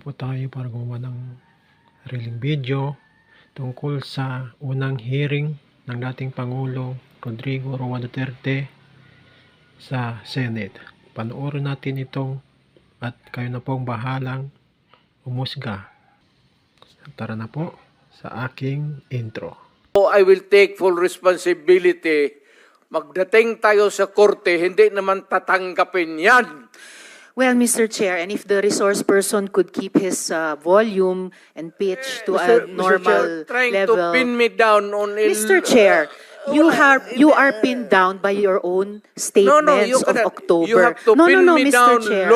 nandito po tayo para gumawa ng sariling video tungkol sa unang hearing ng dating Pangulo Rodrigo Roa Duterte sa Senate. Panoorin natin itong at kayo na pong bahalang umusga. Tara na po sa aking intro. I will take full responsibility. Magdating tayo sa korte, hindi naman tatanggapin yan. Well, Mr. Chair, and if the resource person could keep his volume and pitch to a normal Mr. Chair, trying level. to pin me down on Mr. Chair, you are pinned down by your own statements you of cannot. October. You have to pin me Mr. down Chair.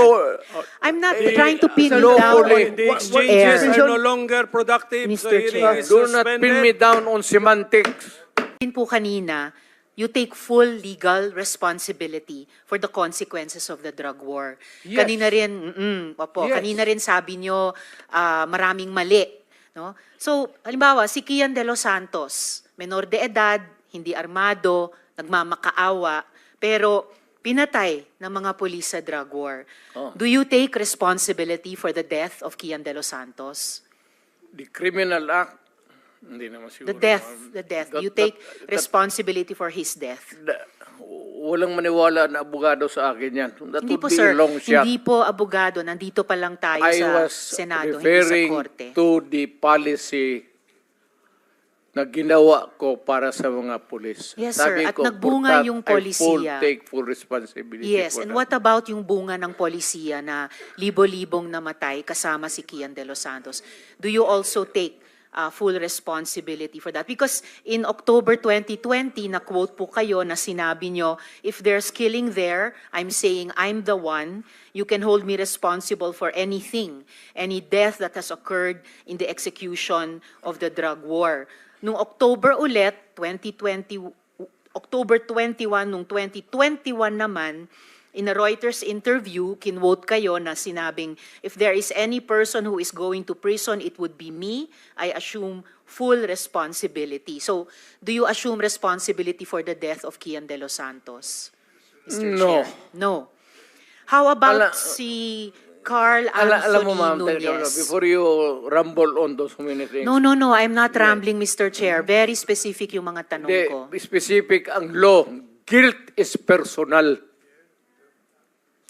I'm not trying to pin you down lawfully. on The exchanges air. are no longer productive. Mr. The Chair. hearing is Do not pin me suspended. down on semantics. Din po kanina, you take full legal responsibility for the consequences of the drug war. Yes. Kanina rin, Yes. kanina rin sabi nyo maraming mali. No? So, halimbawa, si Kian de los Santos, menor de edad, hindi armado, nagmamakaawa, pero pinatay ng mga pulis sa drug war. Do you take responsibility for the death of Kian de los Santos? The Criminal Act, hindi naman siguro. The death. You take responsibility for his death. Walang maniwala na abogado sa akin yan. That Hindi would po, be sir. a long shot. Hindi po abogado. Nandito pa lang tayo I sa was Senado, hindi sa referring Korte. to the policy na ginawa ko para sa mga pulis. Yes, Sabi sir. At ko, nagbunga for that, yung I polisiya. take full responsibility Yes, for and that. what about yung bunga ng polisiya na libo-libong namatay kasama si Kian de los Santos? Do you also take full responsibility for that? Because in October 2020, na-quote po kayo na sinabi nyo, if there's killing there, I'm saying I'm the one. You can hold me responsible for anything, any death that has occurred in the execution of the drug war. Nung October ulit, October 21, nung 2021 naman, in a Reuters interview, kinwote kayo na sinabing, if there is any person who is going to prison, it would be me. I assume full responsibility. So, do you assume responsibility for the death of Kian de los Santos, Mr. No. Chair? No. How about si Carl Alam mo, Anthony ma'am, Nunez? before you rumble on those many things, No, I'm not rambling, Mr. Chair. Very specific yung mga tanong ko. the specific ang law, guilt is personal.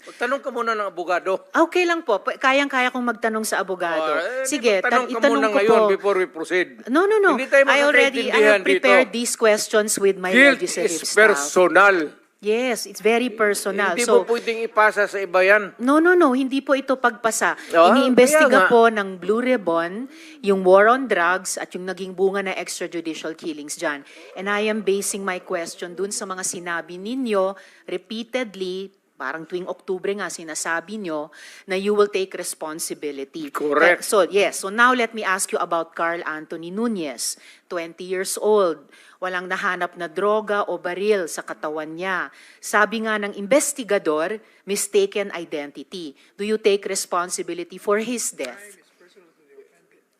Tanong ka muna ng abogado. Okay lang po. Kayang-kaya kong magtanong sa abogado. Sige, tanong ka itanong muna ko ngayon po. before we proceed. No. Hindi tayo I magkakaintindihan have prepared dito. these questions with my Guilt legislative is staff. personal. Yes, it's very personal. Hindi So, mo pwedeng ipasa sa iba yan. no, hindi po ito pagpasa. Ah, kaya nga. Iniimbestiga po ng Blue Ribbon yung war on drugs at yung naging bunga na extrajudicial killings dyan. And I am basing my question dun sa mga sinabi ninyo repeatedly, parang tuwing Oktubre nga sinasabi nyo na you will take responsibility. Correct. So now let me ask you about Carl Anthony Nunez, 20 years old. Walang nahanap na droga o baril sa katawan niya. Sabi nga ng investigador, mistaken identity. Do you take responsibility for his death?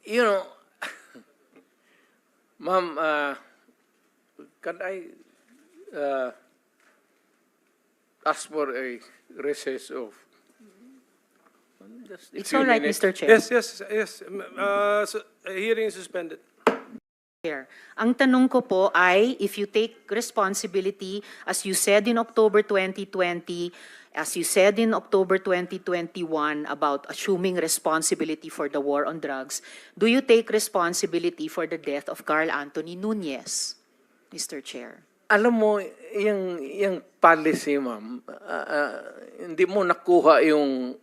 You know, ma'am, can I ask for a recess of just a It's few all right, minutes? Mr. Chair. Yes. Hearing is suspended. Ang tanong ko po ay, if you take responsibility, as you said in October 2020, as you said in October 2021 about assuming responsibility for the war on drugs, do you take responsibility for the death of Carl Anthony Nunez, Mr. Chair? Alam mo, yung policy, ma'am, hindi mo nakuha yung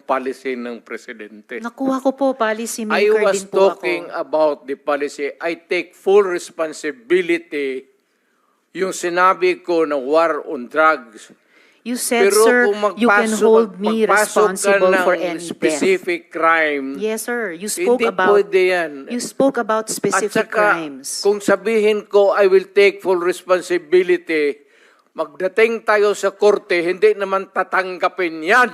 policy ng presidente. Nakuha ko po, policy I maker was din po talking ako. about the policy. I take full responsibility yung sinabi ko na war on drugs. You said, Pero sir, kung you can hold me responsible for any death. specific crime, Yes, sir. You spoke hindi about pwede yan. you spoke about At specific saka, crimes. kung sabihin ko, I will take full responsibility, magdating tayo sa korte, hindi naman tatanggapin yan.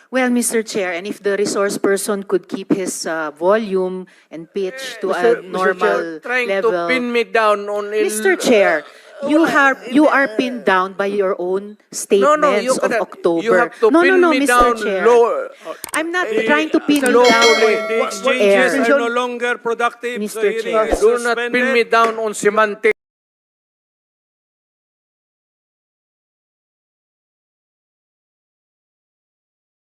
Well, Mr. Chair, and if the resource person could keep his volume and pitch to a normal Chair, trying level. to pin me down on Mr. Chair, You are pinned down by your own statements you of cannot. October. You have to pin me Mr. down Chair. lower. I'm not trying to pin you lawfully. down The on exchanges air. are no longer productive. Mr. The hearing Chair. is Do not pin me suspended. down on semantics.